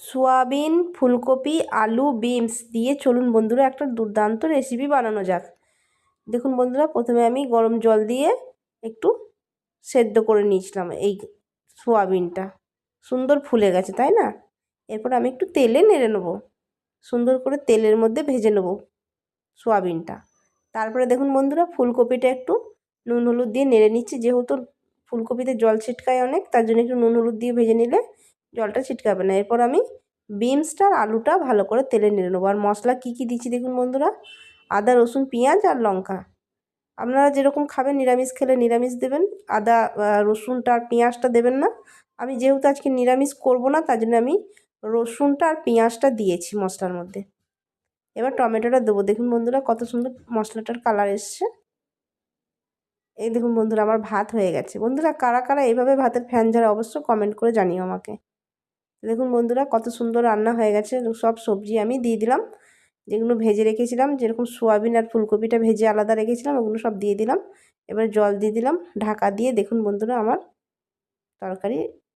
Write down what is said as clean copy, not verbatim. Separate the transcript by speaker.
Speaker 1: Soybean, ফুলকপি, আলু, beans দিয়ে চলুন বন্ধুরা একটা দুর্দান্ত রেসিপি বানানো যাক। দেখুন বন্ধুরা, প্রথমে আমি গরম জল দিয়ে একটু সেদ্ধ করে নিয়েছিলাম এই সোয়াবিনটা। সুন্দর ফুলে গেছে, তাই না? এরপর আমি একটু তেলে নেড়ে নেবো, সুন্দর করে তেলের মধ্যে ভেজে নেবো সোয়াবিনটা। তারপরে দেখুন বন্ধুরা, ফুলকপিটা একটু নুন হলুদ দিয়ে নেড়ে নিচ্ছি, যেহেতু ফুলকপিতে জল ছিটকায় অনেক, তার জন্য একটু নুন হলুদ দিয়ে ভেজে নিলে জলটা ছিটকাবে না। এরপর আমি বিনসটা আর আলুটা ভালো করে তেলে নেড়ে নেবো। আর মশলা কী কী দিচ্ছি দেখুন বন্ধুরা, আদা, রসুন, পেঁয়াজ আর লঙ্কা। আপনারা যেরকম খাবেন, নিরামিষ খেলে নিরামিষ দেবেন, আদা রসুনটা আর পেঁয়াজটা দেবেন না। আমি যেহেতু আজকে নিরামিষ করব না, তার জন্য আমি রসুনটা আর পেঁয়াজটা দিয়েছি মশলার মধ্যে। এবার টমেটোটা দেবো। দেখুন বন্ধুরা, কত সুন্দর মশলাটার কালার এসছে। এই দেখুন বন্ধুরা, আমার ভাত হয়ে গেছে। বন্ধুরা, কারা কারা এইভাবে ভাতের ফ্যান ঝাড়ে অবশ্য কমেন্ট করে জানিও আমাকে। দেখুন বন্ধুরা, কত সুন্দর রান্না হয়ে গেছে। সব সবজি আমি দিয়ে দিলাম, যেগুলো ভেজে রেখেছিলাম, যেরকম সোয়াবিন আর ফুলকপিটা ভেজে আলাদা রেখেছিলাম, ওগুলো সব দিয়ে দিলাম। এবার জল দিয়ে দিলাম ঢাকা দিয়ে। দেখুন বন্ধুরা, আমার তরকারি